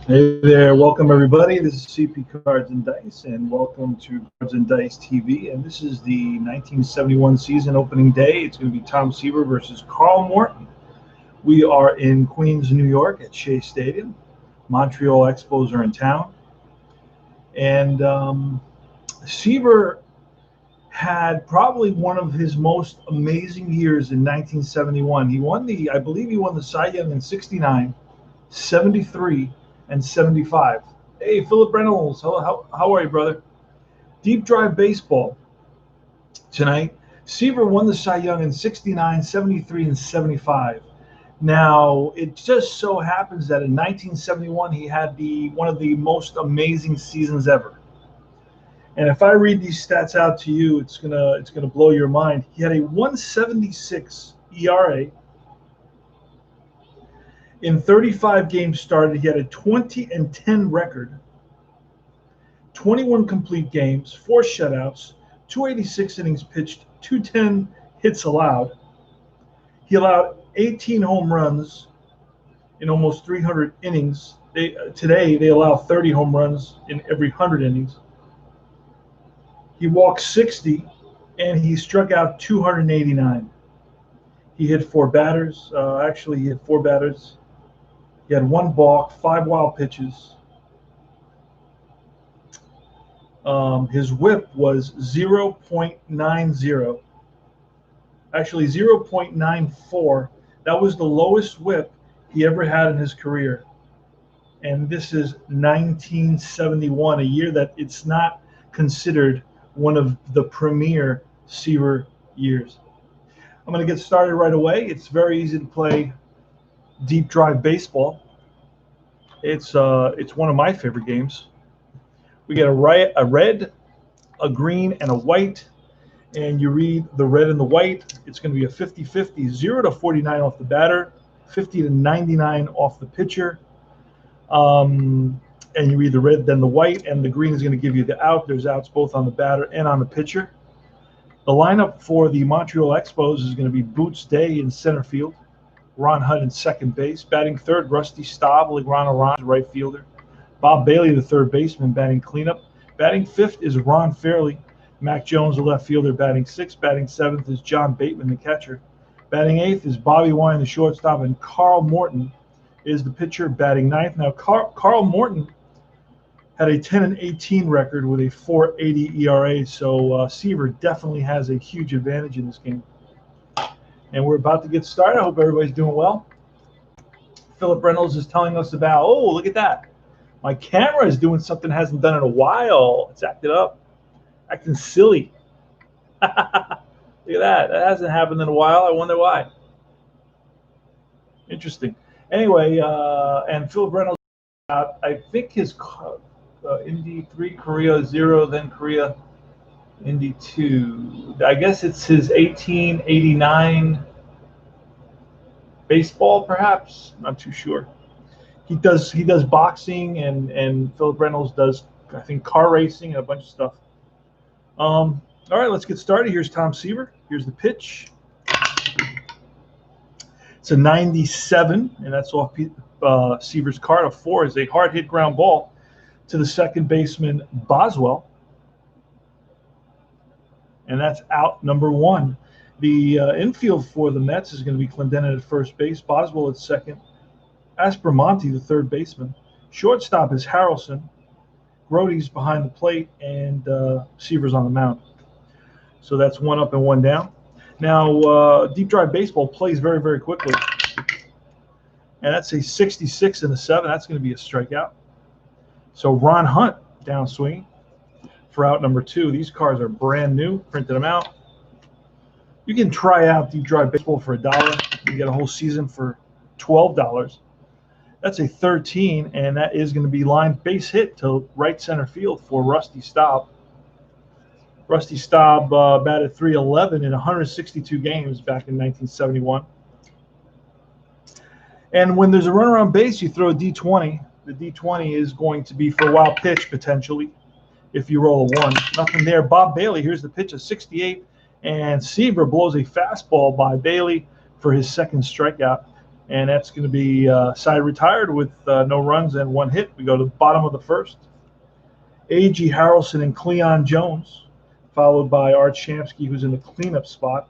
Hey there, welcome everybody. This is CP Cards and Dice, and welcome to Cards and Dice TV. And this is the 1971 season opening day. It's going to be Tom Seaver versus Carl Morton. We are in Queens, New York at Shea Stadium. Montreal Expos are in town. And Seaver had probably one of his most amazing years in 1971. I believe he won the Cy Young in 69, 73, and 75. Hey, Philip Reynolds, how are you, brother? Deep Drive Baseball tonight. Seaver won the Cy Young in 69, 73, and 75. Now, it just so happens that in 1971, he had one of the most amazing seasons ever. And if I read these stats out to you, it's gonna blow your mind. He had a 176 ERA. In 35 games started, he had a 20-10 record, 21 complete games, 4 shutouts, 286 innings pitched, 210 hits allowed. He allowed 18 home runs in almost 300 innings. Today, they allow 30 home runs in every 100 innings. He walked 60, and he struck out 289. He hit 4 batters. He hit 4 batters. He had 1 balk, 5 wild pitches. His whip was 0.90. Actually, 0.94. That was the lowest whip he ever had in his career. And this is 1971, a year that it's not considered one of the premier Seaver years. I'm going to get started right away. It's very easy to play Deep Drive Baseball. It's one of my favorite games. We get a red, a green, and a white, and you read the red and the white. It's going to be a 50-50, 0 to 49 off the batter, 50 to 99 off the pitcher. And you read the red, then the white, and the green is going to give you the out. There's outs both on the batter and on the pitcher. The lineup for the Montreal Expos is going to be Boots Day in center field, Ron Hunt in second base. Batting third, Rusty Staub, Legrand Orange, right fielder. Bob Bailey, the third baseman, batting cleanup. Batting fifth is Ron Fairley. Mac Jones, the left fielder, batting sixth. Batting seventh is John Bateman, the catcher. Batting eighth is Bobby Wine, the shortstop, and Carl Morton is the pitcher, batting ninth. Now, Carl Morton had a 10-18 record with a 4.80 ERA, so Seaver definitely has a huge advantage in this game. And we're about to get started. I hope everybody's doing well. Philip Reynolds is telling us about, oh, look at that. My camera is doing something it hasn't done in a while. It's acted up, acting silly. Look at that. That hasn't happened in a while. I wonder why. Interesting. Anyway, and Philip Reynolds, I think his Indy 3, Korea 0, then Korea Indy 2. I guess it's his 1889 baseball, perhaps. I'm not too sure. He does boxing, and Philip Reynolds does, I think, car racing and a bunch of stuff. All right, let's get started. Here's Tom Seaver. Here's the pitch. It's a 97, and that's off Seaver's card. A 4 is a hard hit ground ball to the second baseman Boswell. And that's out number 1. The infield for the Mets is going to be Clendenin at first base, Boswell at second, Aspromonte, the third baseman. Shortstop is Harrelson. Grody's behind the plate, and Seaver's on the mound. So that's 1 up and 1 down. Now, Deep Drive Baseball plays very, very quickly. And that's a 66 and a 7. That's going to be a strikeout. So Ron Hunt down swinging for out number 2. These cards are brand new. Printed them out. You can try out Deep Drive Baseball for $1. You get a whole season for $12. That's a 13, and that is going to be line base hit to right center field for Rusty Staub. Rusty Staub batted .311 in 162 games back in 1971. And when there's a runner on base, you throw a D20. The D20 is going to be for a wild pitch, potentially, if you roll a 1. Nothing there. Bob Bailey, here's the pitch, a 68, and Seaver blows a fastball by Bailey for his second strikeout. And that's going to be side retired with no runs and 1 hit. We go to the bottom of the first. A.G. Harrelson and Cleon Jones, followed by Art Shamsky, who's in the cleanup spot.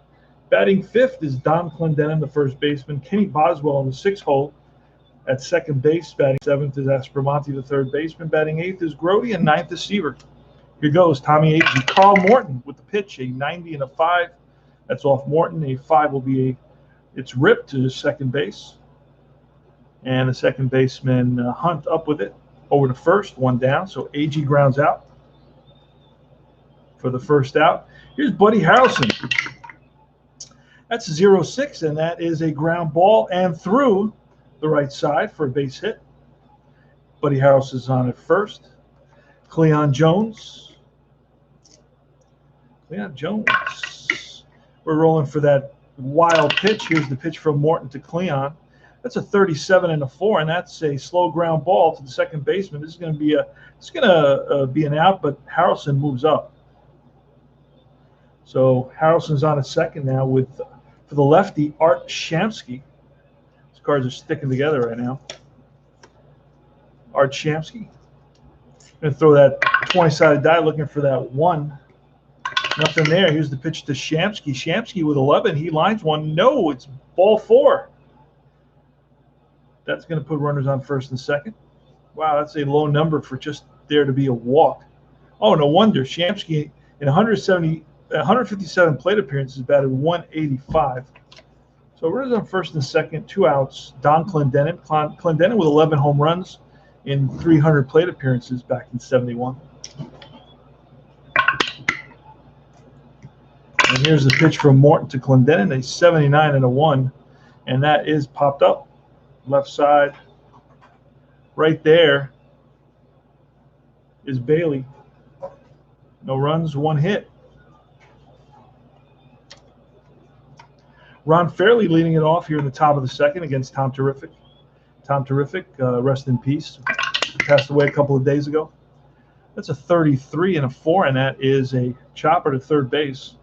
Batting 5th is Don Clendenin, the first baseman. Kenny Boswell in the 6th hole at second base. Batting 7th is Aspromonte, the third baseman. Batting 8th is Grody, and 9th is Seaver. Here goes Tommy A.G. Carl Morton with the pitch, a 90 and a 5. That's off Morton. A 5 will be it's ripped to second base. And the second baseman Hunt up with it. Over to first, 1 down. So A.G. grounds out for the first out. Here's Buddy Harrelson. That's 0-6, and that is a ground ball and through the right side for a base hit. Buddy Harrelson's on at first. Cleon Jones. We're rolling for that wild pitch. Here's the pitch from Morton to Cleon. That's a 37 and a 4, and that's a slow ground ball to the second baseman. This is going to be an out, but Harrelson moves up. So Harrelson's on at second now with, for the lefty, Art Shamsky. These cards are sticking together right now. Art Shamsky. Going to throw that 20-sided die, looking for that 1. Nothing there. Here's the pitch to Shamsky. Shamsky with 11. He lines one. No, it's ball 4. That's going to put runners on first and second. Wow, that's a low number for just there to be a walk. Oh, no wonder. Shamsky in 157 plate appearances batted 185. So runners on first and second, 2 outs. Don Clendenin. Clendenin with 11 home runs in 300 plate appearances back in 71. And here's the pitch from Morton to Clendenin, a 79 and a 1, and that is popped up. Left side, right there is Bailey. No runs, 1 hit. Ron Fairley leading it off here in the top of the second against Tom Terrific. Tom Terrific, rest in peace. Passed away a couple of days ago. That's a 33 and a 4, and that is a chopper to third base.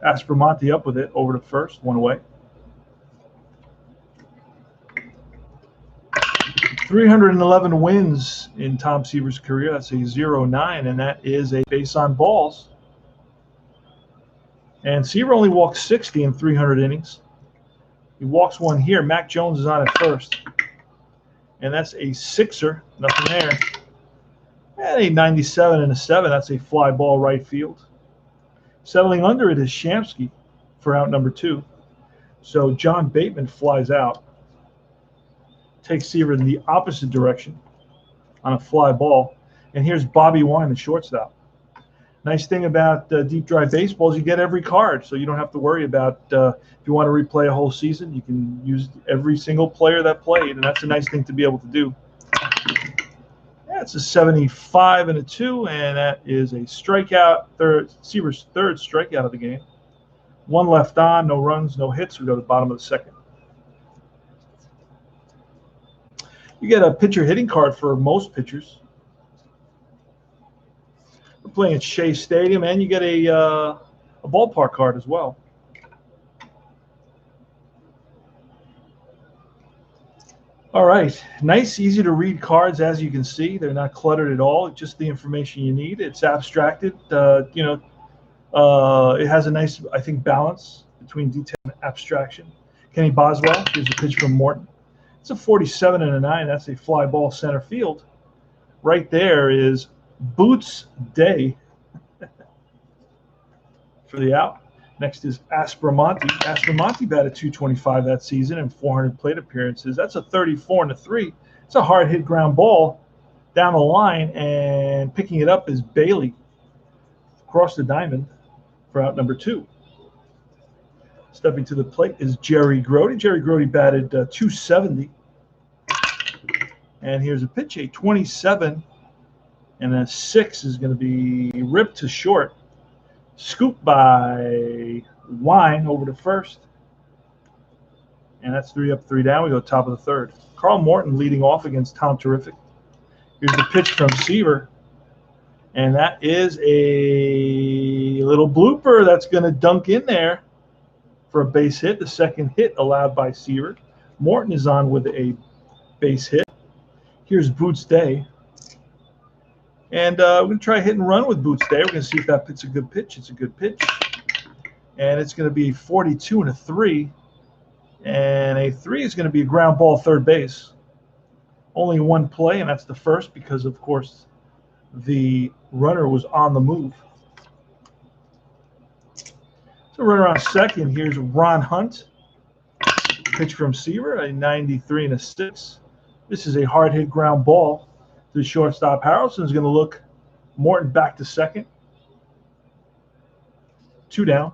Aspromonte up with it, over to first, 1 away. 311 wins in Tom Seaver's career. That's a 0-9, and that is a base on balls. And Seaver only walked 60 in 300 innings. He walks 1 here. Mac Jones is on at first. And that's a 6er. Nothing there. And a 97 and a 7. That's a fly ball right field. Settling under it is Shamsky for out number 2. So John Bateman flies out. Takes Seaver in the opposite direction on a fly ball. And here's Bobby Wine, the shortstop. Nice thing about deep dry baseball is you get every card, so you don't have to worry about if you want to replay a whole season, you can use every single player that played, and that's a nice thing to be able to do. That's a 75 and a 2, and that is a strikeout. Seaver's 3rd strikeout of the game. 1 left on, no runs, no hits. We go to the bottom of the second. You get a pitcher hitting card for most pitchers. We're playing at Shea Stadium, and you get a ballpark card as well. All right, nice, easy to read cards. As you can see, they're not cluttered at all. It's just the information you need. It's abstracted. It has a nice, I think, balance between detail and abstraction. Kenny Boswell, here's the pitch from Morton. It's a 47 and a 9. That's a fly ball center field. Right there is Boots Day for the out. Next is Aspromonte. Aspromonte batted 225 that season in 400 plate appearances. That's a 34 and a 3. It's a hard hit ground ball down the line, and picking it up is Bailey across the diamond for out number 2. Stepping to the plate is Jerry Grody. Jerry Grody batted 270. And here's a pitch, a 27, and a 6 is going to be ripped to short. Scooped by Wine over to first. And that's 3 up, 3 down. We go top of the 3rd. Carl Morton leading off against Tom Terrific. Here's the pitch from Seaver. And that is a little blooper that's going to dunk in there for a base hit. The second hit allowed by Seaver. Morton is on with a base hit. Here's Boots Day. And we're going to try hit and run with Boots Day. We're going to see if that pit's a good pitch. It's a good pitch. And it's going to be 42 and a 3. And a 3 is going to be a ground ball third base. Only one play, and that's the first because, of course, the runner was on the move. So runner on second. Here's Ron Hunt. Pitch from Seaver, a 93 and a 6. This is a hard hit ground ball to the shortstop. Harrelson's going to look Morton back to second. 2 down.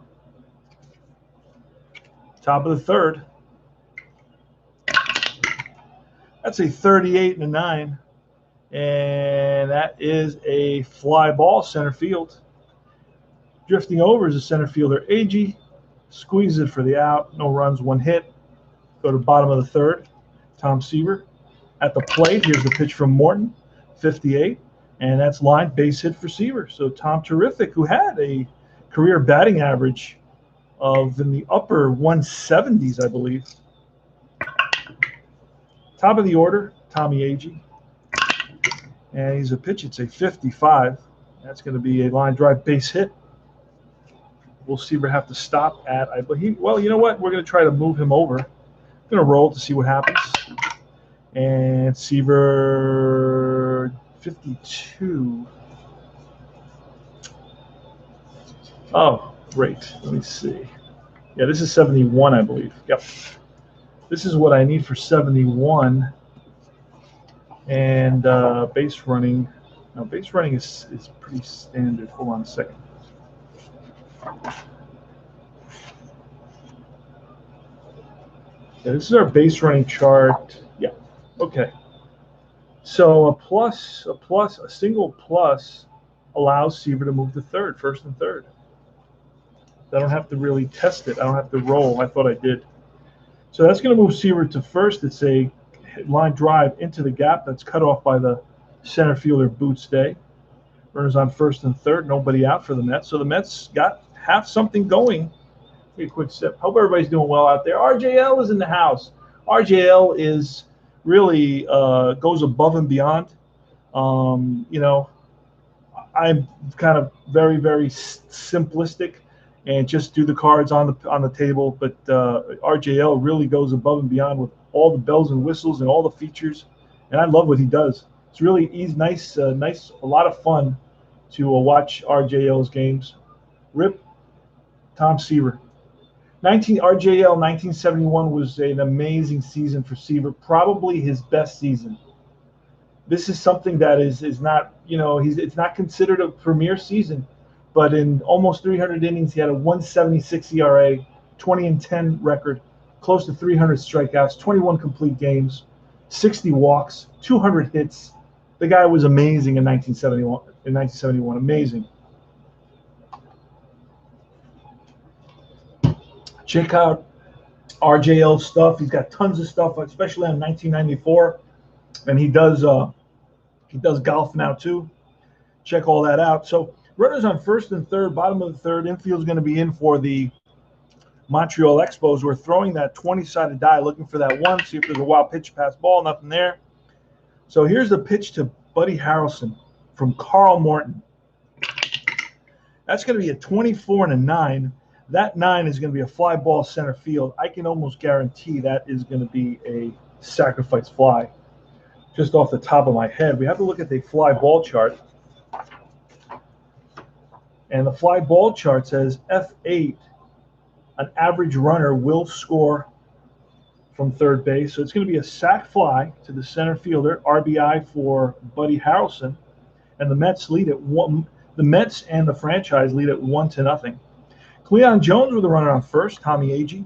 Top of the third. That's a 38 and a 9. And that is a fly ball center field. Drifting over is the center fielder, Agee. Squeezes it for the out. No runs, 1 hit. Go to bottom of the third. Tom Seaver at the plate. Here's the pitch from Morton, 58. And that's line base hit for Seaver. So Tom Terrific, who had a career batting average of in the upper 170s, I believe. Top of the order, Tommy Agee. And he's a pitch. It's a 55. That's going to be a line drive base hit. Will Seaver have to stop at, I believe. Well, you know what? We're going to try to move him over. I'm going to roll to see what happens. And Seaver 52. Oh, great. Let me see. Yeah, this is 71, I believe. Yep. This is what I need for 71. And base running. Now, base running is pretty standard. Hold on a second. Yeah, this is our base running chart. Yeah. Okay. So a single plus allows Seaver to move to third, first and third. I don't have to really test it. I don't have to roll. I thought I did. So that's going to move Seaver to first. It's a line drive into the gap that's cut off by the center fielder, Boots Day. Runners on first and third. Nobody out for the Mets. So the Mets have something going. Take a quick sip. Hope everybody's doing well out there. RJL is in the house. RJL is really goes above and beyond. You know, I'm kind of very, very simplistic and just do the cards on the table. But RJL really goes above and beyond with all the bells and whistles and all the features, and I love what he does. It's really nice, a lot of fun to watch RJL's games. Rip Tom Seaver. RJL 1971 was an amazing season for Seaver, probably his best season. This is something that is not, you know, it's not considered a premier season, but in almost 300 innings, he had a 176 ERA, 20-10 record, close to 300 strikeouts, 21 complete games, 60 walks, 200 hits. The guy was amazing in 1971. Amazing. Check out RJL stuff. He's got tons of stuff, especially on 1994, and he does golf now too. Check all that out. So runners on first and third, bottom of the third. Infield's going to be in for the Montreal Expos. We're throwing that 20-sided die, looking for that one. See if there's a wild pitch past ball. Nothing there. So here's the pitch to Buddy Harrelson from Carl Morton. That's going to be a 24 and a 9. That 9 is going to be a fly ball center field. I can almost guarantee that is going to be a sacrifice fly. Just off the top of my head, we have to look at the fly ball chart. And the fly ball chart says F8, an average runner will score from third base. So it's going to be a sac fly to the center fielder, RBI for Buddy Harrelson. And the Mets lead at 1. The Mets and the franchise lead at 1-0. Cleon Jones with a runner on first. Tommy Agee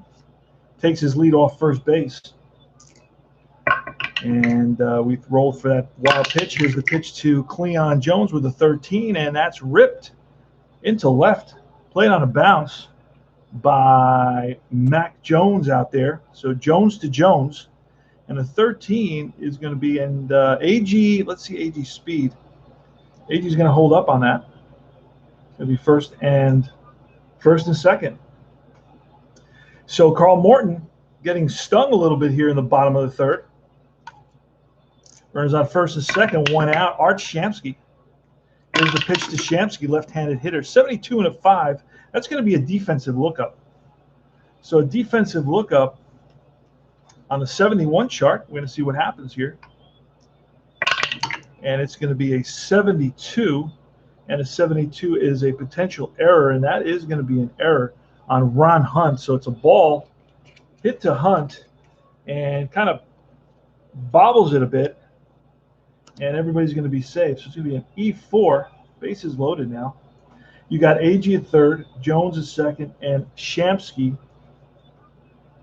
takes his lead off first base. And we've rolled for that wild pitch. Here's the pitch to Cleon Jones with a 13, and that's ripped into left. Played on a bounce by Mac Jones out there. So Jones to Jones. And the 13 is going to be, and Agee, let's see Agee's speed. Agee's going to hold up on that. It's going to be first and second. So Carl Morton getting stung a little bit here in the bottom of the third. Runners on first and second, one out. Art Shamsky. Here's the pitch to Shamsky, left-handed hitter. 72 and a 5. That's going to be a defensive lookup. So a defensive lookup on the 71 chart. We're going to see what happens here. And it's going to be a 72. And a 72 is a potential error. And that is going to be an error on Ron Hunt. So it's a ball hit to Hunt and kind of bobbles it a bit. And everybody's going to be safe. So it's going to be an E4. Bases loaded now. You got Agee at third, Jones at second, and Shamsky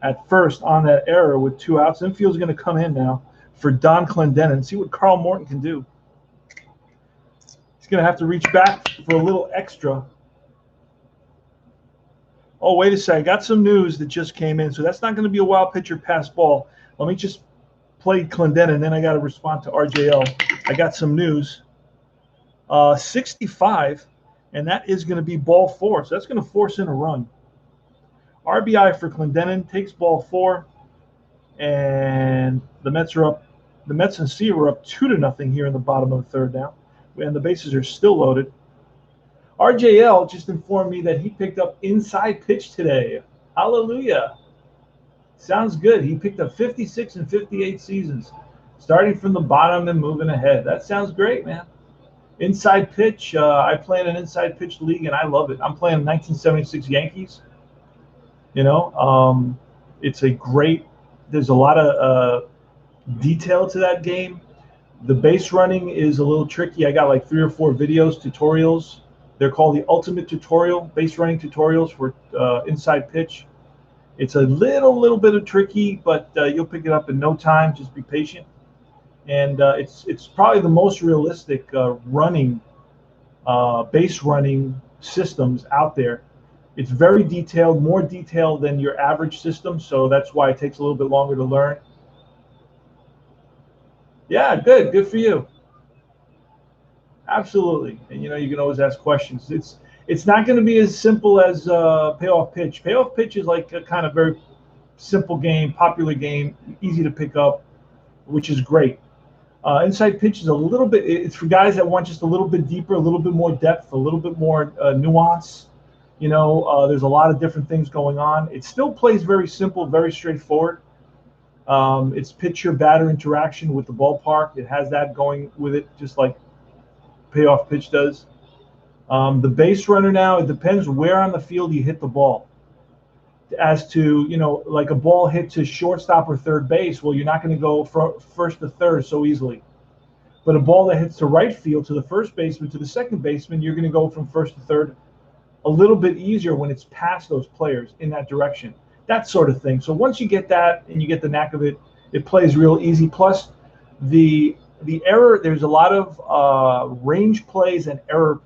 at first on that error with 2 outs. Infield's going to come in now for Don Clendenin. See what Carl Morton can do. He's going to have to reach back for a little extra. Oh, wait a second. I got some news that just came in. So that's not going to be a wild pitcher pass ball. Let me just play Clendenin, then I got to respond to RJL. I got some news. 65, and that is going to be ball 4. So that's going to force in a run. RBI for Clendenin, takes ball 4, and the Mets are up. The Mets and Seaver are up 2-0 here in the bottom of the third now, and the bases are still loaded. RJL just informed me that he picked up inside pitch today. Hallelujah. Sounds good. He picked up 56 and 58 seasons, starting from the bottom and moving ahead. That sounds great, man. Inside pitch. I play in an inside pitch league, and I love it. I'm playing 1976 Yankees. You know, it's a great. There's a lot of detail to that game. The base running is a little tricky. I got like 3 or 4 videos, tutorials. They're called the Ultimate Tutorial, base running tutorials for inside pitch. It's a little bit of tricky, but you'll pick it up in no time. Just be patient. And it's probably the most realistic running, base running systems out there. It's very detailed, more detailed than your average system, so that's why it takes a little bit longer to learn. Yeah, good for you. Absolutely, and you know you can always ask questions. It's not going to be as simple as payoff pitch. Payoff pitch is like a kind of very simple game, popular game, easy to pick up, which is great. Inside pitch is a little bit. It's for guys that want just a little bit deeper, a little bit more depth, a little bit more nuance. You know, there's a lot of different things going on. It still plays very simple, very straightforward. It's pitcher-batter interaction with the ballpark. It has that going with it, just like payoff pitch does. The base runner now, it depends where on the field you hit the ball. As to, you know, like a ball hit to shortstop or third base, well, you're not going to go from first to third so easily. But a ball that hits to right field, to the first baseman, to the second baseman, you're going to go from first to third a little bit easier when it's past those players in that direction. That sort of thing. So once you get that and you get the knack of it, it plays real easy. Plus, the error, there's a lot of range plays and error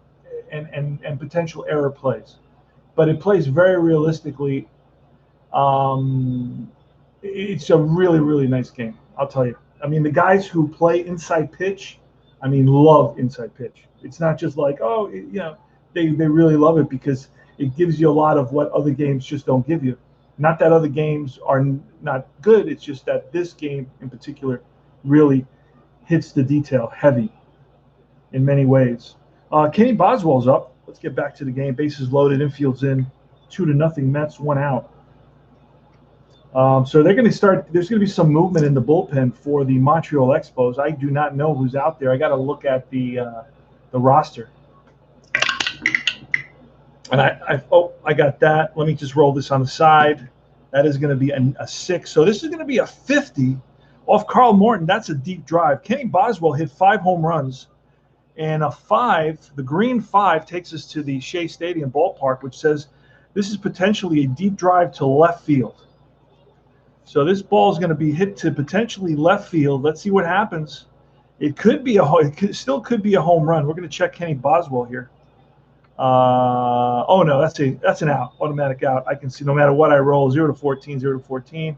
and potential error plays. But it plays very realistically. It's a really nice game, I'll tell you. I mean, the guys who play inside pitch, I mean, love inside pitch. It's not just like, oh, you know, they really love it because it gives you a lot of what other games just don't give you. Not that other games are not good, it's just that this game in particular really hits the detail heavy in many ways. Kenny Boswell's up. Let's get back to the game. Bases loaded, infield's in, 2-0 Mets, 1 out. So they're going to start. There's going to be some movement in the bullpen for the Montreal Expos. I do not know who's out there. I got to look at the roster. And I got that. Let me just roll this on the side. That is going to be a 6. So this is going to be a 50 off Carl Morton. That's a deep drive. Kenny Boswell hit 5 home runs, and a 5. The green 5 takes us to the Shea Stadium ballpark, which says this is potentially a deep drive to left field. So this ball is going to be hit to potentially left field. Let's see what happens. It still could be a home run. We're going to check Kenny Boswell here. Oh no, that's an out, automatic out. I can see no matter what I roll, 0 to 14, 0 to 14,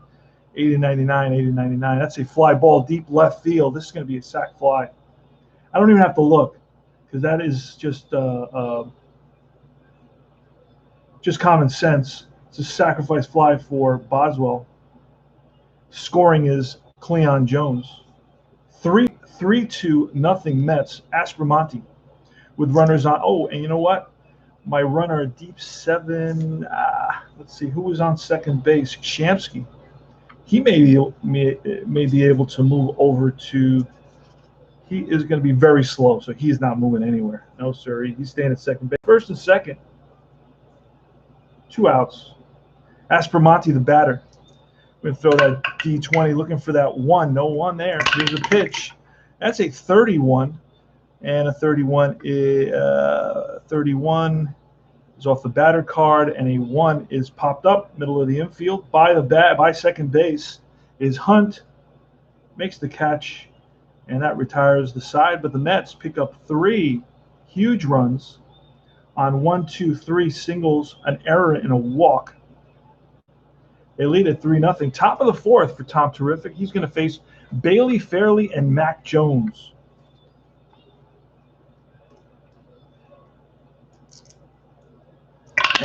80 to 99, 80 to 99. That's a fly ball deep left field. This is going to be a sac fly. I don't even have to look because that is just common sense. It's a sacrifice fly for Boswell. Scoring is Cleon Jones. 3-2 Mets. Aspromonte with runners on. Oh, and you know what? My runner deep 7. Let's see who was on second base. Shamsky. He may be able to move over to. He is going to be very slow, so he's not moving anywhere. No, sir. He's staying at second base. First and second. 2 outs. Aspromonte, the batter. We're going to throw that D20, looking for that 1. No 1 there. Here's a pitch. That's a 31. And a 31 is off the batter card, and a 1 is popped up middle of the infield by second base is Hunt, makes the catch, and that retires the side. But the Mets pick up 3 huge runs on 1, 2, 3 singles, an error, and a walk. They lead at 3-0. Top of the 4th for Tom Terrific. He's going to face Bailey Fairley and Mac Jones.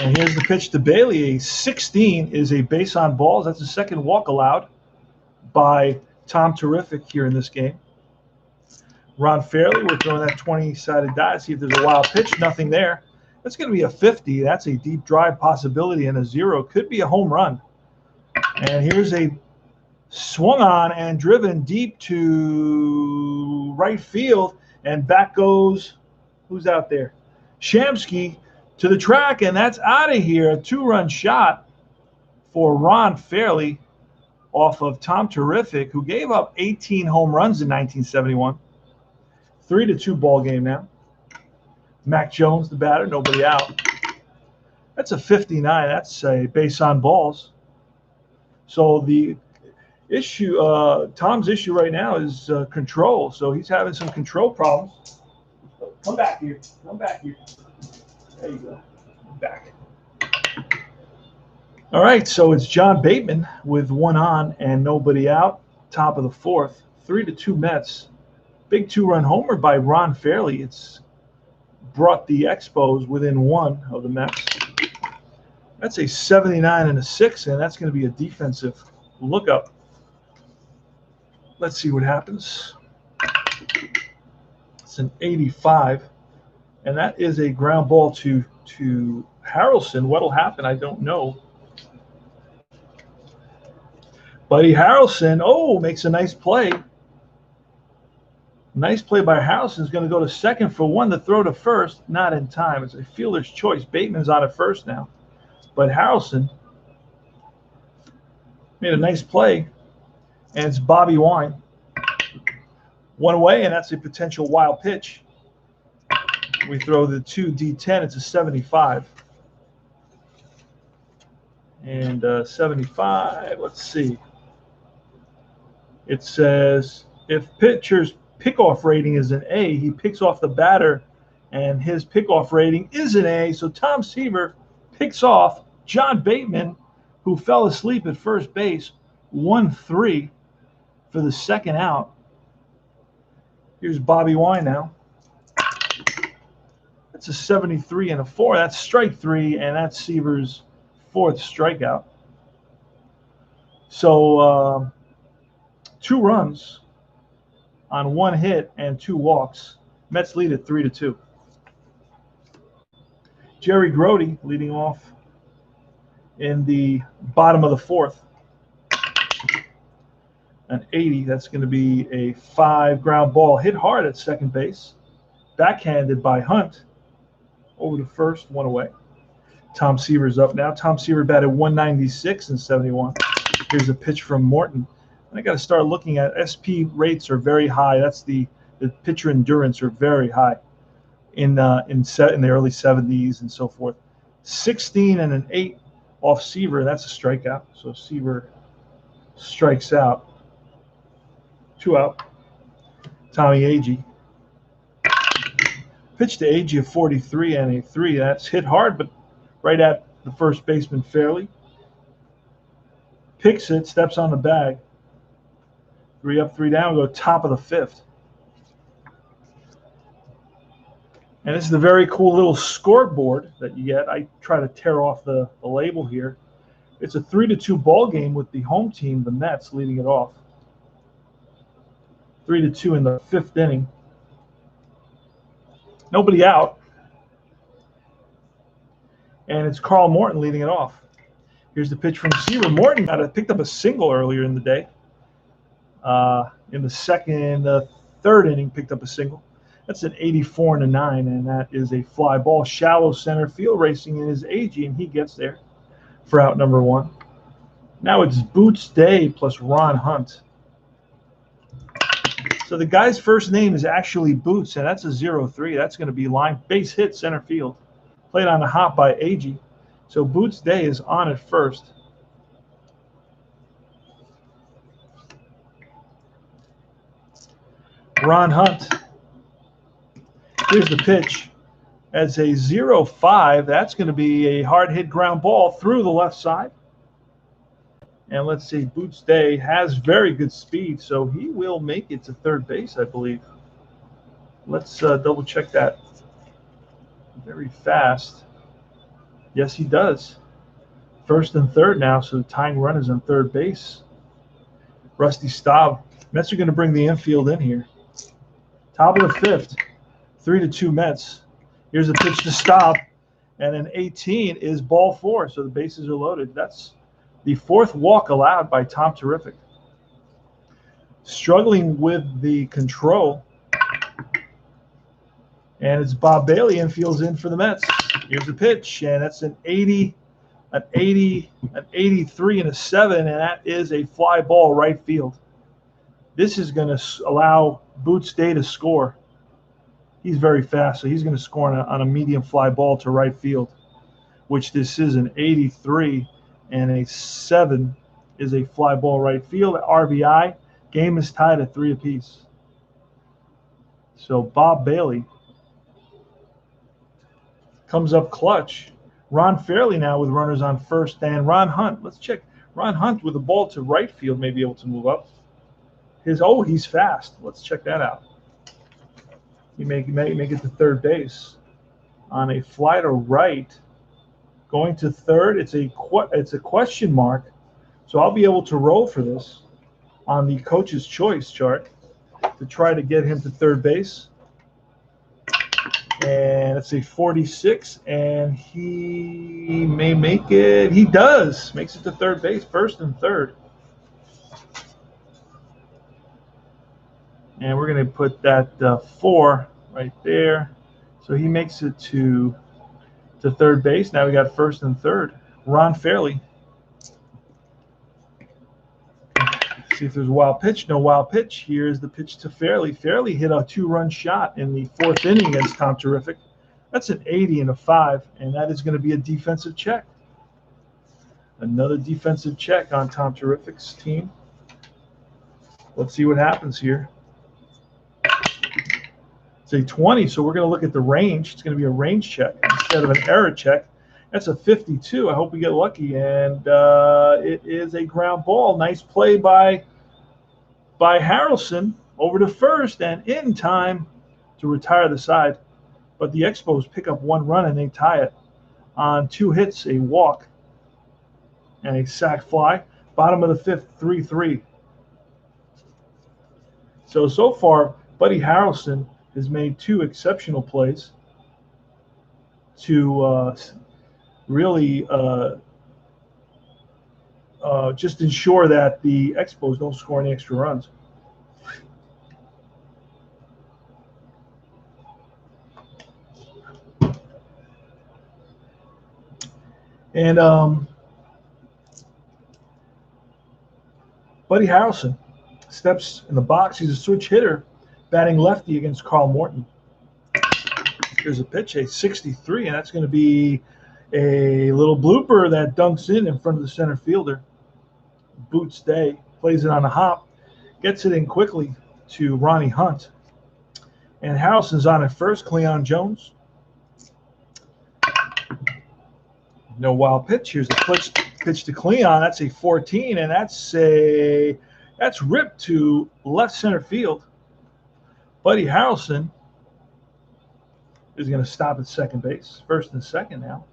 And here's the pitch to Bailey. A 16 is a base on balls. That's the second walk allowed by Tom Terrific here in this game. Ron Fairley, we're throwing that 20-sided die to see if there's a wild pitch. Nothing there. That's going to be a 50. That's a deep drive possibility, and a 0. Could be a home run. And here's a swung on and driven deep to right field. And back goes, who's out there? Shamsky to the track, and that's out of here. A 2-run shot for Ron Fairley off of Tom Terrific, who gave up 18 home runs in 1971. 3-2 ball game now. Mac Jones, the batter, nobody out. That's a 59. That's a base on balls. So the issue, Tom's issue right now is control. So he's having some control problems. Come back here. Come back here. There you go. Back. All right, so it's John Bateman with 1 on and nobody out. Top of the 4th. 3-2 Mets. Big 2-run homer by Ron Fairley. It's brought the Expos within 1 of the Mets. That's a 79 and a 6, and that's going to be a defensive lookup. Let's see what happens. It's an 85. And that is a ground ball to Harrelson. What'll happen, I don't know. Buddy Harrelson, makes a nice play. Nice play by Harrelson. Is going to go to second for 1 to throw to first. Not in time. It's a fielder's choice. Bateman's on at first now. But Harrelson made a nice play. And it's Bobby Wine. 1 away, and that's a potential wild pitch. We throw the 2 D10. It's a 75. And 75, let's see. It says if pitcher's pickoff rating is an A, he picks off the batter, and his pickoff rating is an A. So Tom Seaver picks off John Bateman, who fell asleep at first base, 1-3 for the second out. Here's Bobby Wine now. That's a 73 and a 4. That's strike 3, and that's Seaver's 4th strikeout. So 2 runs on 1 hit and 2 walks. Mets lead at 3-2. Jerry Grody leading off in the bottom of the 4th. An 80. That's going to be a 5 ground ball hit hard at second base. Backhanded by Hunt. Over to first, 1 away. Tom Seaver's up now. Tom Seaver batted 196 in 71. Here's a pitch from Morton. I got to start looking at SP rates are very high. That's the pitcher endurance are very high in the early 70s and so forth. 16 and an 8 off Seaver. That's a strikeout. So Seaver strikes out. 2 out. Tommy Agee. Pitch to Agee of 43 and a 3. That's hit hard, but right at the first baseman Fairley. Picks it, steps on the bag. 3 up, 3 down. We go top of the 5th. And this is the very cool little scoreboard that you get. I try to tear off the label here. It's a 3-2 ball game with the home team, the Mets, leading it off. 3-2 in the 5th inning. Nobody out. And it's Carl Morton leading it off. Here's the pitch from Seaver. Morton picked up a single earlier in the day. In the 3rd inning, picked up a single. That's an 84-9, and that is a fly ball. Shallow center field racing in his Agee, and he gets there for out number 1. Now it's Boots Day plus Ron Hunt. So the guy's first name is actually Boots, and that's a 0-3. That's going to be line base hit center field. Played on a hop by Agee. So Boots Day is on at first. Ron Hunt. Here's the pitch. As a 0-5, that's going to be a hard hit ground ball through the left side. And let's see, Boots Day has very good speed, so he will make it to third base, I believe. Let's double check that very fast. Yes, he does. First and third now, so the tying run is on third base. Rusty Staub. Mets are going to bring the infield in here. Top of the 5th, 3-2 Mets. Here's a pitch to Staub, and an 18 is ball 4, so the bases are loaded. That's the 4th walk allowed by Tom Terrific. Struggling with the control, and it's Bob Bailey infields in for the Mets. Here's the pitch, and that's an 80, an 80, an 83, and a 7, and that is a fly ball right field. This is going to allow Boots Day to score. He's very fast, so he's going to score on a medium fly ball to right field, which this is an 83, and a 7 is a fly ball right field. RBI. Game is tied at 3 apiece. So Bob Bailey comes up clutch. Ron Fairley now with runners on first, and Ron Hunt. Let's check. Ron Hunt with the ball to right field may be able to move up. He's fast. Let's check that out. He may make it to third base on a fly to right. Going to third, it's a question mark. So I'll be able to roll for this on the coach's choice chart to try to get him to third base. And it's a 46, and he may make it. He does. Makes it to third base, first and third. And we're going to put that 4 right there. So he makes it to third base. Now we got first and third. Ron Fairley. See if there's a wild pitch. No wild pitch. Here's the pitch to Fairley. Fairley hit a 2-run shot in the 4th inning against Tom Terrific. That's an 80 and a 5, and that is going to be a defensive check. Another defensive check on Tom Terrific's team. Let's see what happens here. It's a 20, so we're going to look at the range. It's going to be a range check instead of an error check. That's a 52. I hope we get lucky, and it is a ground ball. Nice play by Harrelson over to first and in time to retire the side. But the Expos pick up 1 run, and they tie it on 2 hits, a walk, and a sac fly. Bottom of the 5th, 3-3. So far, Buddy Harrelson has made 2 exceptional plays to really just ensure that the Expos don't score any extra runs. And Buddy Harrelson steps in the box. He's a switch hitter, batting lefty against Carl Morton. Here's a pitch, a 63, and that's going to be a little blooper that dunks in front of the center fielder. Boots Day plays it on a hop, gets it in quickly to Ronnie Hunt. And Harrelson's on at first, Cleon Jones. No wild pitch. Here's a pitch to Cleon. That's a 14, and that's ripped to left center field. Buddy Harrelson is going to stop at second base. First and second now.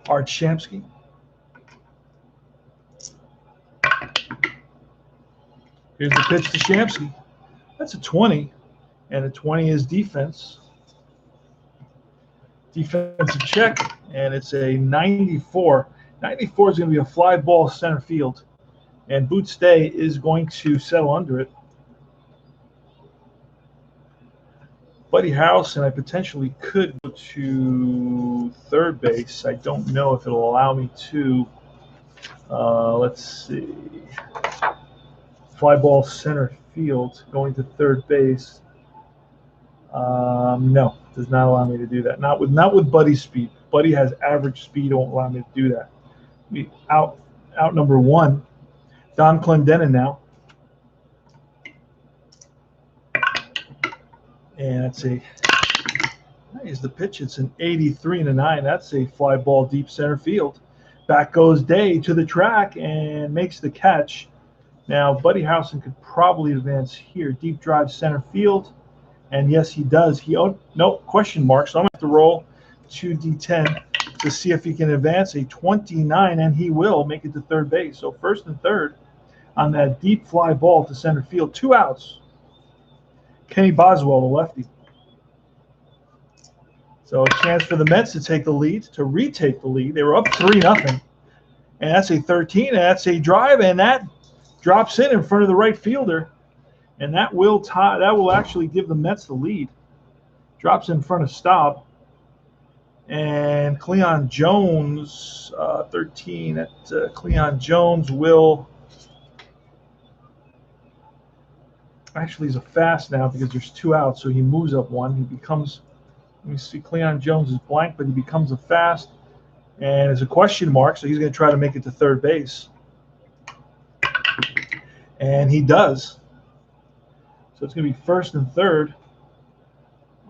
Art Shamsky Here's the pitch to Shamsky. That's a 20, and a 20 is defense. Defensive check, and it's a 94. 94 is going to be a fly ball center field, and Boot Stay is going to settle under it. Buddy House, and I potentially could go to third base. I don't know if it'll allow me to. Let's see. Fly ball center field, going to third base. No, does not allow me to do that. Not with Buddy's speed. Buddy has average speed. Won't allow me to do that. Out number one. Don Clendenin now. And that's here's the pitch. It's an 83 and a 9. That's a fly ball deep center field. Back goes Day to the track and makes the catch. Now, Buddy Housen could probably advance here. Deep drive center field. And yes, he does. No question mark. So I'm going to have to roll 2d10 to see if he can advance a 29, and he will make it to third base. So first and third on that deep fly ball to center field. 2 outs. Kenny Boswell, the lefty. So a chance for the Mets to take the lead, to retake the lead. They were up 3-0. And that's a 13, and that's a drive, and that drops in front of the right fielder. And that will actually give the Mets the lead. Drops in front of Staub. And Cleon Jones, 13. Cleon Jones will actually he's a fast now because there's 2 outs, so he moves up 1. He becomes, let me see, Cleon Jones is blank, but he becomes a fast. And it's a question mark, so he's going to try to make it to third base. And he does. So it's going to be first and third.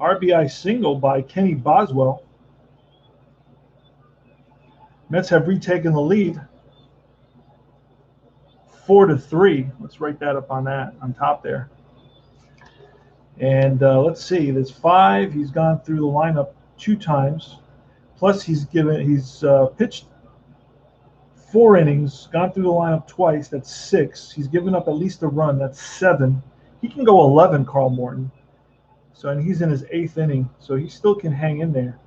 RBI single by Kenny Boswell. Mets have retaken the lead. 4-3. Let's write that up on top there. And let's see. There's 5. He's gone through the lineup 2 times. Plus he's pitched 4 innings, gone through the lineup twice. That's 6. He's given up at least a run. That's 7. He can go 11, Carl Morton. And he's in his 8th inning, so he still can hang in there.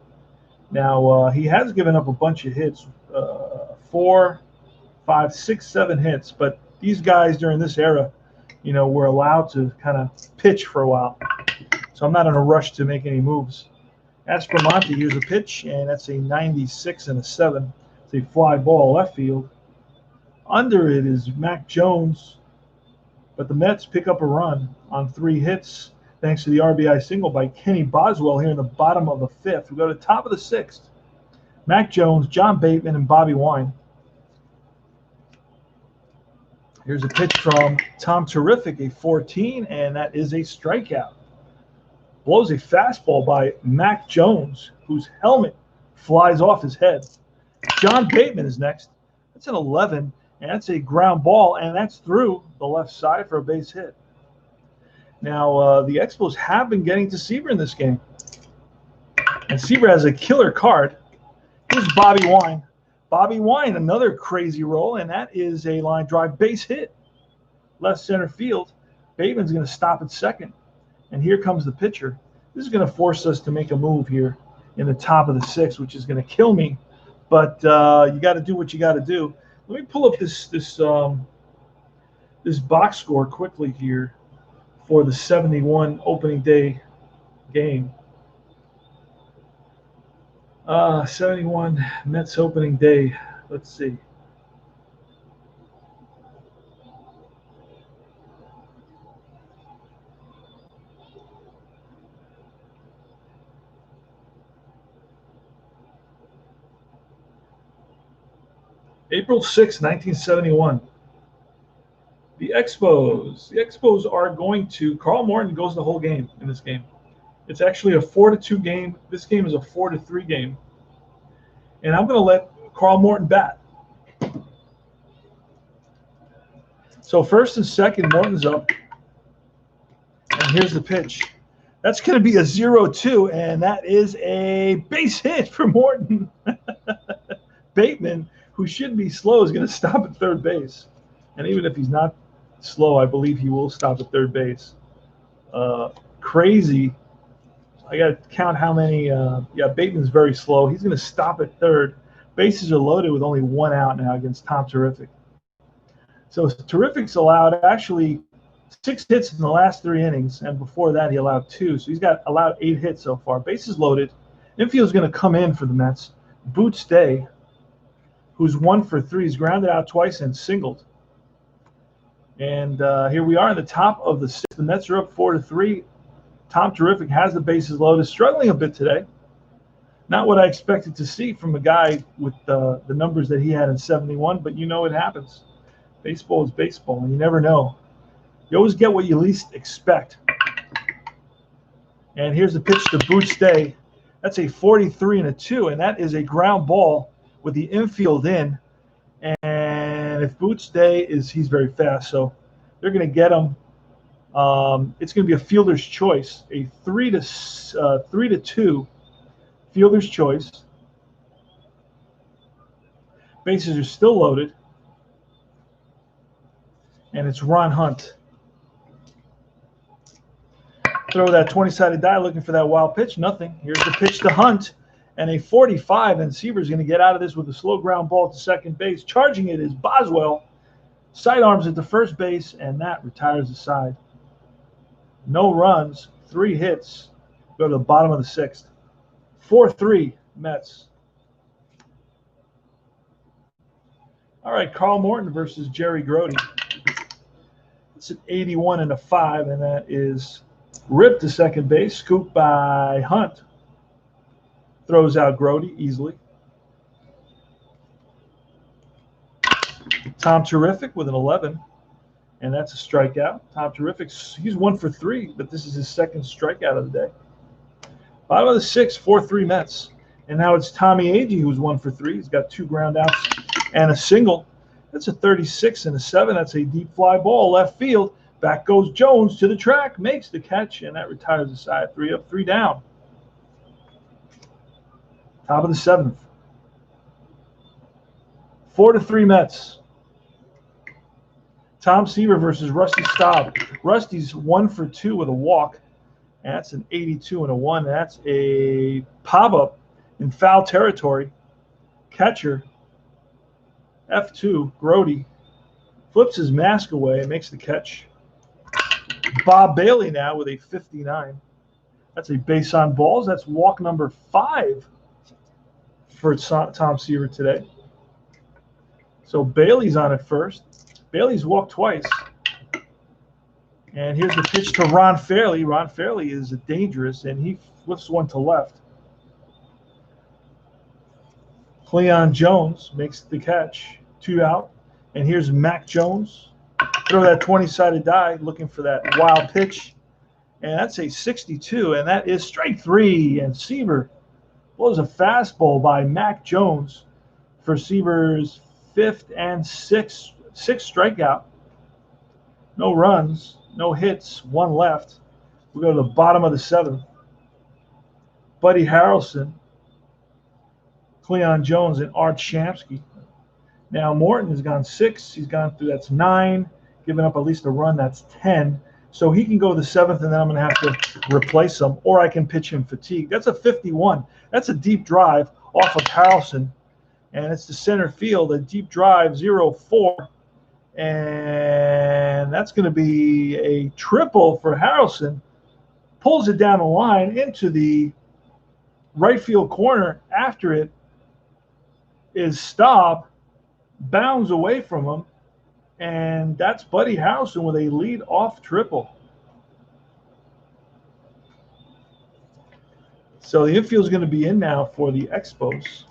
Now, he has given up a bunch of hits, 4, 5, 6, 7 hits. But these guys during this era, were allowed to kind of pitch for a while. So I'm not in a rush to make any moves. Aspromonte, here's a pitch, and that's a 96 and a 7. It's a fly ball left field. Under it is Mac Jones. But the Mets pick up a run on 3 hits thanks to the RBI single by Kenny Boswell here in the bottom of the 5th. We go to the top of the 6th. Mac Jones, John Bateman, and Bobby Wine. Here's a pitch from Tom Terrific, a 14, and that is a strikeout. Blows a fastball by Mac Jones, whose helmet flies off his head. John Bateman is next. That's an 11. And that's a ground ball, and that's through the left side for a base hit. Now, the Expos have been getting to Seaver in this game. And Seaver has a killer card. Here's Bobby Wine. Bobby Wine, another crazy roll, and that is a line drive base hit. Left center field. Bateman's going to stop at second. And here comes the pitcher. This is going to force us to make a move here in the top of the 6th, which is going to kill me. But you got to do what you got to do. Let me pull up this box score quickly here for the 71 opening day game. 71 Mets opening day. Let's see. April 6, 1971. The Expos are going to, Carl Morton goes the whole game in this game. It's actually a 4-2 game. This game is a 4-3 game. And I'm going to let Carl Morton bat. So first and second, Morton's up. And here's the pitch. That's going to be a 0-2, and that is a base hit for Morton. Bateman, who should be slow, is going to stop at third base. And even if he's not slow. I believe he will stop at third base. Crazy. I got to count how many. Yeah, Bateman's very slow. He's going to stop at third. Bases are loaded with only one out now against Tom Terrific. So Terrific's allowed actually 6 hits in the last 3 innings, and before that he allowed 2. So he's got allowed 8 hits so far. Bases loaded. Infield's going to come in for the Mets. Boots Day, who's 1 for 3, he's grounded out twice and singled. And here we are in the top of the 6th. The Mets are up 4-3. Tom Terrific has the bases loaded, struggling a bit today. Not what I expected to see from a guy with the numbers that he had in 71, but you know it happens. Baseball is baseball, and you never know. You always get what you least expect. And here's the pitch to Boots Day. That's a 43 and a 2, and that is a ground ball with the infield in. And if Boots Day he's very fast, so they're going to get him. It's going to be a fielder's choice, a 3-2 fielder's choice. Bases are still loaded, and it's Ron Hunt. Throw that 20-sided die, looking for that wild pitch. Nothing. Here's the pitch to Hunt, and a 45, and Seaver's going to get out of this with a slow ground ball to second base. Charging it is Boswell. Sidearms at the first base, and that retires the side. No runs, 3 hits. Go to the bottom of the 6th. 4-3 Mets. All right, Carl Morton versus Jerry Grody. It's an 81 and a 5, and that is ripped to second base, scooped by Hunt. Throws out Grody easily. Tom Terrific with an 11, and that's a strikeout. Tom Terrific, he's 1 for 3, but this is his 2nd strikeout of the day. Bottom of the 6th, 4-3 Mets. And now it's Tommy Agee, who's 1 for 3. He's got 2 groundouts and a single. That's a 36 and a 7. That's a deep fly ball, left field. Back goes Jones to the track, makes the catch, and that retires the side. 3 up, 3 down. Top of the 7th. 4-3 Mets. Tom Seaver versus Rusty Staub. Rusty's 1 for 2 with a walk. And that's an 82 and a 1. That's a pop-up in foul territory. Catcher, F2, Grody, flips his mask away and makes the catch. Bob Bailey now with a 59. That's a base on balls. That's walk number 5 for Tom Seaver today. So Bailey's on it first. Bailey's walked twice. And here's the pitch to Ron Fairley. Ron Fairley is dangerous, and he flips one to left. Cleon Jones makes the catch. 2 out. And here's Mac Jones. Throw that 20-sided die, looking for that wild pitch. And that's a 62, and that is strike 3. And Seaver blows a fastball by Mac Jones for Seaver's 5th and 6th strikeout. No runs, no hits, 1 left. We go to the bottom of the 7th. Buddy Harrelson, Cleon Jones, and Art Shamsky. Now Morton has gone 6. He's gone through, that's 9. Giving up at least a run, that's 10. So he can go the 7th, and then I'm going to have to replace him, or I can pitch him fatigue. That's a 51. That's a deep drive off of Harrelson, and it's the center field, a deep drive, 0-4. And that's going to be a triple for Harrelson. Pulls it down the line into the right field corner. After it is Staub, bounds away from him, and that's Buddy Harrelson with a lead-off triple. So the infield is going to be in now for the Expos.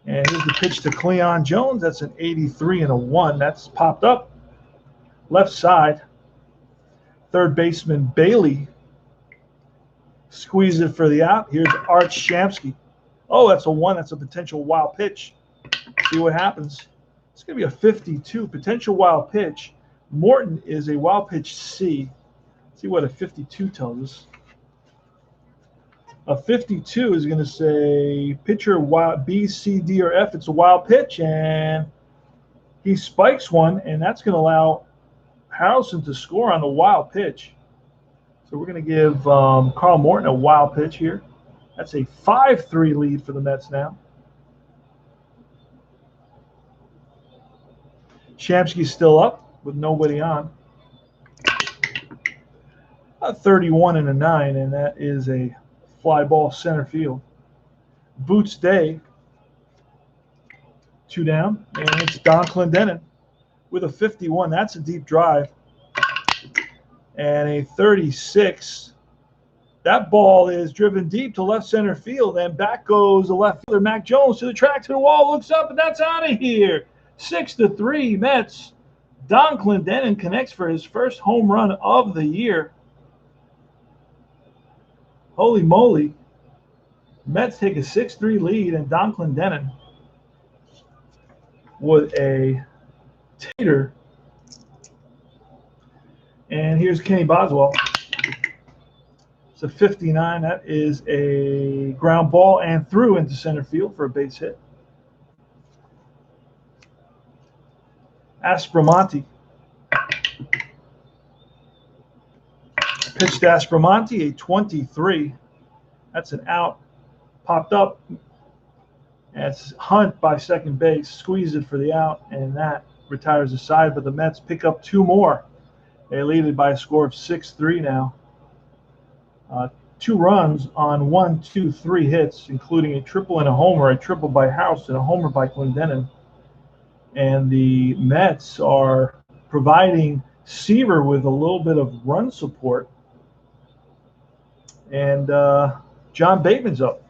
And here's the pitch to Cleon Jones. That's an 83 and a 1. That's popped up. Left side. Third baseman Bailey squeezes it for the out. Here's Art Shamsky. Oh, that's a 1. That's a potential wild pitch. See what happens. It's going to be a 52. Potential wild pitch. Morton is a wild pitch C. See what a 52 tells us. A 52 is going to say pitcher wild, B, C, D, or F. It's a wild pitch, and he spikes one, and that's going to allow Harrelson to score on the wild pitch. So we're going to give Carl Morton a wild pitch here. That's a 5-3 lead for the Mets now. Shamsky's still up with nobody on. A 31 and a 9, and that is a fly ball center field. Boots Day, 2 down, and it's Don Clendenin with a 51. That's a deep drive. And a 36. That ball is driven deep to left center field, and back goes the left fielder, Mac Jones, to the track, to the wall, looks up, and that's out of here. 6-3 Mets. Don Clendenin connects for his first home run of the year. Holy moly. Mets take a 6-3 lead, and Don Clendenin with a tater. And here's Kenny Boswell. It's a 59. That is a ground ball and through into center field for a base hit. Aspromonte. Pitched to Aspromonte, a 23. That's an out. Popped up. That's Hunt by second base. Squeezed it for the out, and that retires the side. But the Mets pick up 2 more. They lead it by a score of 6-3 now. 2 runs on 1, 2, 3 hits, including a triple and a homer, a triple by House, and a homer by Clendenin. And the Mets are providing Seaver with a little bit of run support. And John Bateman's up.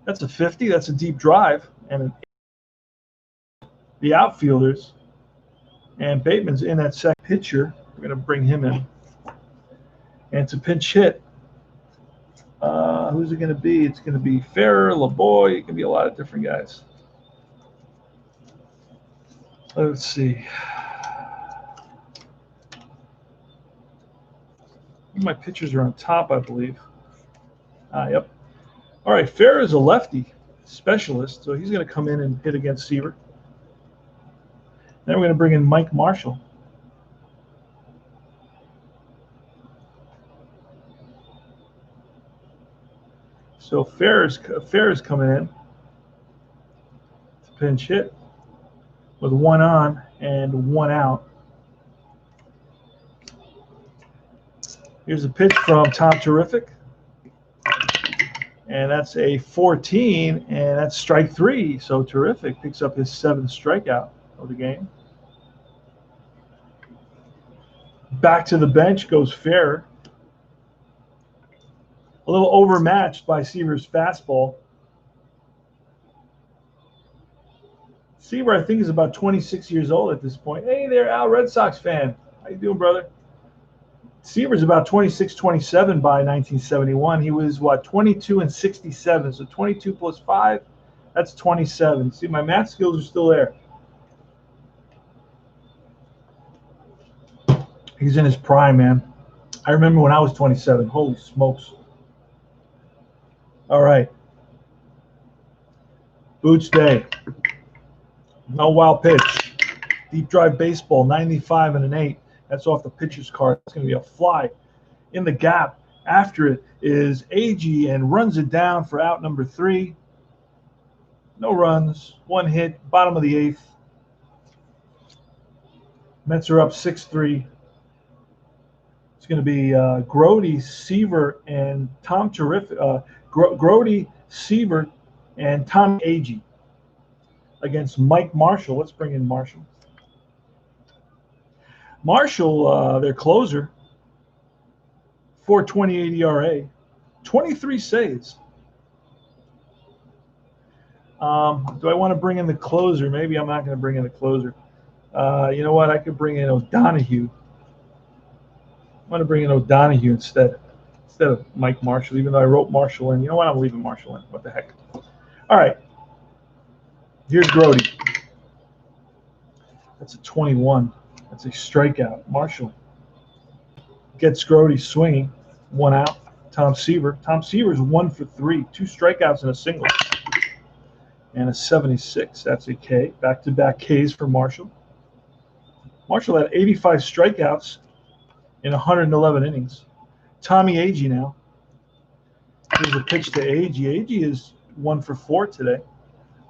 That's a 50. That's a deep drive. And the outfielders. And Bateman's in that second pitcher. We're going to bring him in. And it's a pinch hit. Who's it going to be? It's going to be Ferrer, LeBoy. It can be a lot of different guys. Let's see. My pitchers are on top, I believe. Yep. All right, Ferrer is a lefty specialist, so he's going to come in and hit against Seaver. Then we're going to bring in Mike Marshall. So Ferrer's coming in to pinch hit with 1 on and 1 out. Here's a pitch from Tom Terrific. And that's a 14, and that's strike 3. So Terrific picks up his 7th strikeout of the game. Back to the bench goes Ferrer. A little overmatched by Seaver's fastball. Seaver, I think, is about 26 years old at this point. Hey there, Al, Red Sox fan. How you doing, brother? Seaver's about 26, 27 by 1971. He was, 22 and 67. So 22 plus 5, that's 27. See, my math skills are still there. He's in his prime, man. I remember when I was 27. Holy smokes. All right. Boots Day. No wild pitch. Deep drive baseball, 95 and an 8. That's off the pitcher's card. It's going to be a fly. In the gap after it is Agee and runs it down for out number 3. No runs, 1 hit, bottom of the 8th. Mets are up 6-3. It's going to be Grody, Seaver, and Tom Terrific. Grody, Seaver, and Tom Agee against Mike Marshall. Let's bring in Marshall. Marshall, their closer, 4.28 ERA, 23 saves. Do I want to bring in the closer? Maybe I'm not going to bring in the closer. You know what? I could bring in O'Donohue. I'm going to bring in O'Donohue instead of Mike Marshall, even though I wrote Marshall in. You know what? I'm leaving Marshall in. What the heck? All right. Here's Grody. That's a 21. That's a strikeout. Marshall gets Grody swinging. 1 out. Tom Seaver. Tom Seaver's 1 for 3, 2 strikeouts and a single, and a 76. That's a K. Back-to-back Ks for Marshall. Marshall had 85 strikeouts in 111 innings. Tommy Agee now. Here's a pitch to Agee. Agee is 1 for 4 today.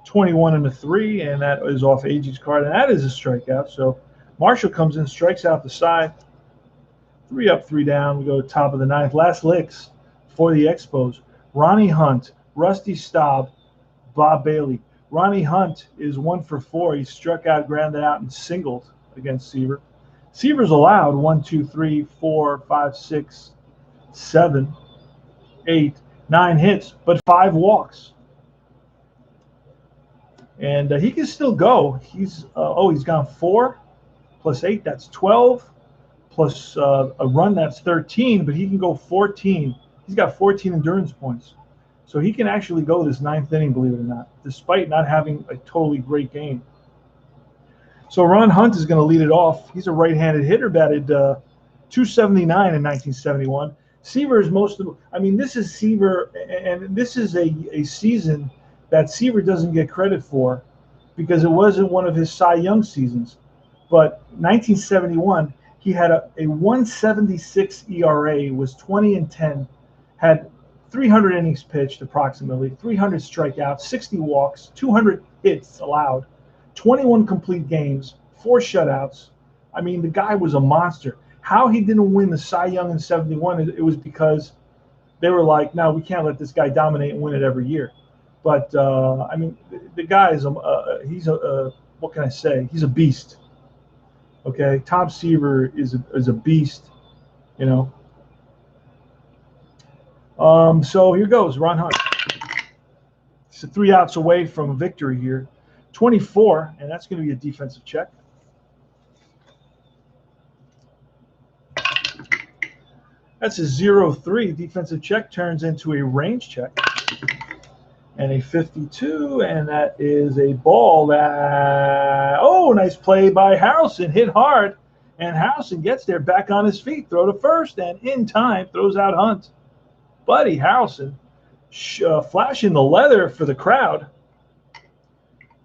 21 and a 3, and that is off Agee's card, and that is a strikeout. So Marshall comes in, strikes out the side. 3 up, 3 down. We go to top of the ninth. Last licks for the Expos. Ronnie Hunt, Rusty Staub, Bob Bailey. Ronnie Hunt is 1 for 4. He struck out, grounded out, and singled against Seaver. Seaver's allowed 1, 2, 3, 4, 5, 6, 7, 8, 9 hits, but 5 walks. And he can still go. He's gone 4 plus 8, that's 12, plus a run, that's 13, but he can go 14. He's got 14 endurance points. So he can actually go this 9th inning, believe it or not, despite not having a totally great game. So Ron Hunt is going to lead it off. He's a right-handed hitter, batted .279 in 1971. Seaver is this is Seaver, and this is a season that Seaver doesn't get credit for because it wasn't one of his Cy Young seasons. But 1971, he had a 176 ERA, was 20 and 10, had 300 innings pitched approximately, 300 strikeouts, 60 walks, 200 hits allowed, 21 complete games, 4 shutouts. I mean, the guy was a monster. How he didn't win the Cy Young in 71, it was because they were like, no, we can't let this guy dominate and win it every year. But, the guy is, what can I say? He's a beast. Okay, Tom Seaver is a beast, you know. So here goes, Ron Hunt. It's 3 outs away from a victory here. 24, and that's going to be a defensive check. That's a 0-3. Defensive check turns into a range check. And a 52, and that is a ball that, nice play by Harrelson, hit hard, and Harrelson gets there back on his feet, throw to first, and in time, throws out Hunt. Buddy Harrelson flashing the leather for the crowd.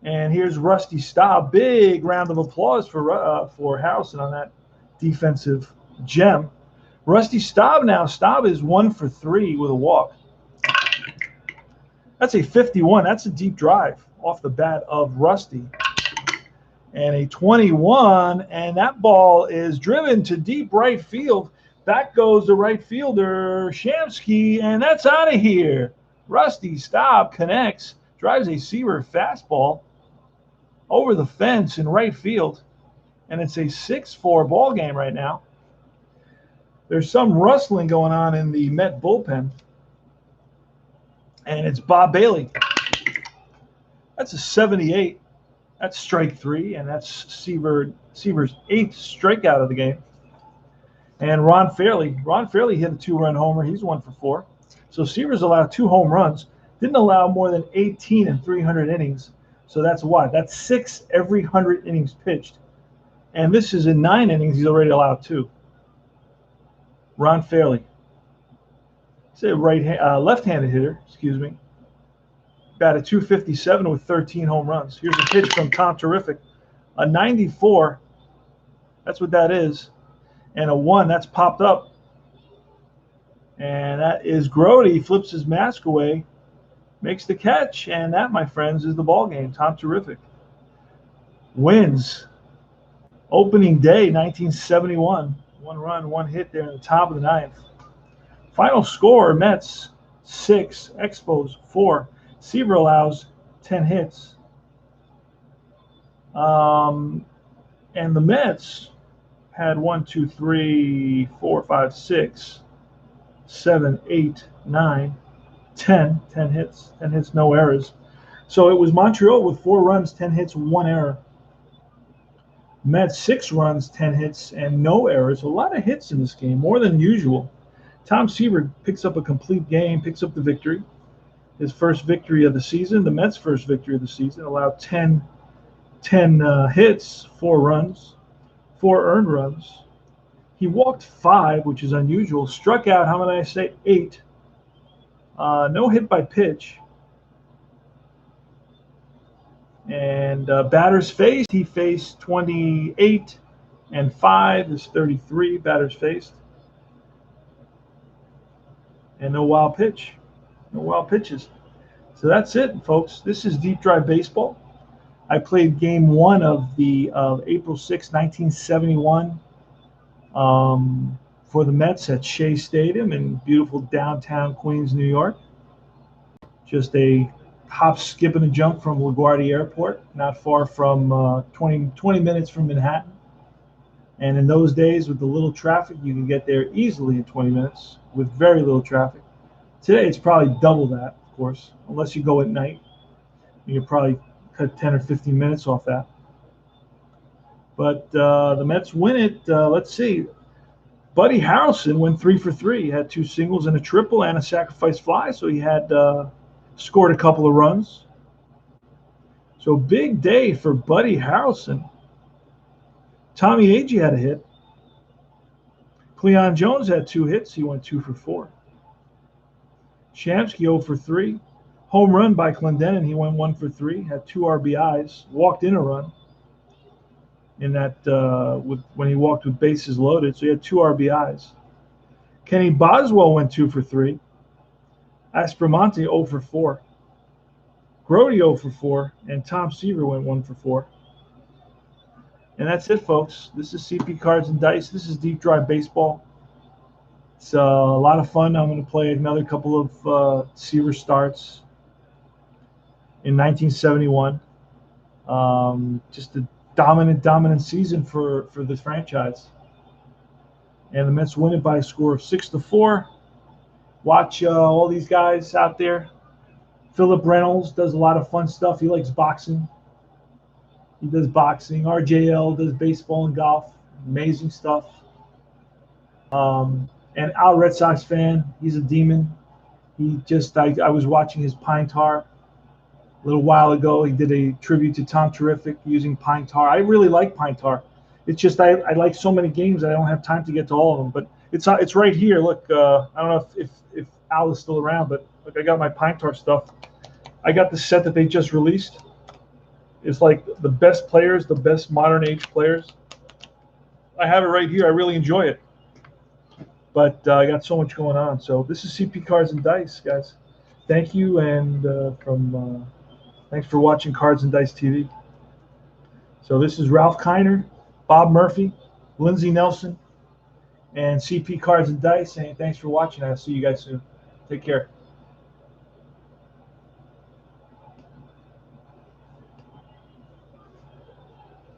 And here's Rusty Staub, big round of applause for Harrelson on that defensive gem. Rusty Staub now, Staub is 1 for 3 with a walk. That's a 51. That's a deep drive off the bat of Rusty. And a 21, and that ball is driven to deep right field. Back goes the right fielder, Shamsky, and that's out of here. Rusty Staub connects, drives a Seaver fastball over the fence in right field, and it's a 6-4 ball game right now. There's some rustling going on in the Met bullpen. And it's Bob Bailey. That's a 78. That's strike 3, and that's Seaver's 8th strikeout of the game. And Ron Fairley hit a 2-run homer. He's 1 for 4. So Seaver's allowed 2 home runs. Didn't allow more than 18 in 300 innings. So that's what? That's 6 every 100 innings pitched. And this is in 9 innings. He's already allowed 2. Ron Fairley. He's a left-handed hitter, batted .257 with 13 home runs. Here's a pitch from Tom Terrific. A 94, that's what that is. And a 1, that's popped up. And that is Grody, flips his mask away, makes the catch, and that, my friends, is the ball game. Tom Terrific wins opening day 1971. 1 run, 1 hit there in the top of the 9th. Final score, Mets 6, Expos 4. Seaver allows 10 hits. And the Mets had 1, 2, 3, 4, 5, 6, 7, 8, 9, 10 hits. 10 hits, no errors. So it was Montreal with 4 runs, 10 hits, 1 error. Mets 6 runs, 10 hits, and no errors. A lot of hits in this game, more than usual. Tom Seaver picks up a complete game, picks up the victory. His first victory of the season, the Mets' first victory of the season, allowed 10 hits, 4 runs, 4 earned runs. He walked 5, which is unusual. Struck out, how many did I say? 8. No hit by pitch. And batters faced, he faced 28 and 5 is 33 batters faced. And no wild pitch. No wild pitches. So that's it, folks. This is Deep Drive Baseball. I played game 1 of the April 6, 1971 for the Mets at Shea Stadium in beautiful downtown Queens, New York. Just a hop, skip, and a jump from LaGuardia Airport, not far from 20 minutes from Manhattan. And in those days, with the little traffic, you can get there easily in 20 minutes with very little traffic. Today, it's probably double that, of course, unless you go at night. You can probably cut 10 or 15 minutes off that. But the Mets win it. Let's see. Buddy Harrelson went 3 for 3. He had 2 singles and a triple and a sacrifice fly, so he had scored a couple of runs. So big day for Buddy Harrelson. Tommy Agee had a hit. Cleon Jones had 2 hits. He went 2 for 4. Shamsky 0 for 3. Home run by Clendenin. He went 1 for 3. Had 2 RBIs. Walked in a run in that when he walked with bases loaded. So he had 2 RBIs. Kenny Boswell went 2 for 3. Aspromonte 0 for 4. Grody 0 for 4. And Tom Seaver went 1 for 4. And that's it, folks. This is CP Cards and Dice. This is Deep Drive Baseball. It's a lot of fun. I'm going to play another couple of Seaver starts in 1971. Just a dominant season for the franchise. And the Mets win it by a score of 6-4. Watch all these guys out there. Philip Reynolds does a lot of fun stuff. He likes boxing. He does boxing. RJL does baseball and golf. Amazing stuff. And Al Red Sox fan. He's a demon. I was watching his Pine Tar a little while ago. He did a tribute to Tom Terrific using Pine Tar. I really like Pine Tar. It's just I like so many games I don't have time to get to all of them. But it's right here. Look, I don't know if Al is still around, but look, I got my Pine Tar stuff. I got the set that they just released. It's like the best players, the best modern age players. I have it right here. I really enjoy it. But I got so much going on. So this is CP Cards and Dice, guys. Thank you, and thanks for watching Cards and Dice TV. So this is Ralph Kiner, Bob Murphy, Lindsey Nelson, and CP Cards and Dice. And thanks for watching. I'll see you guys soon. Take care.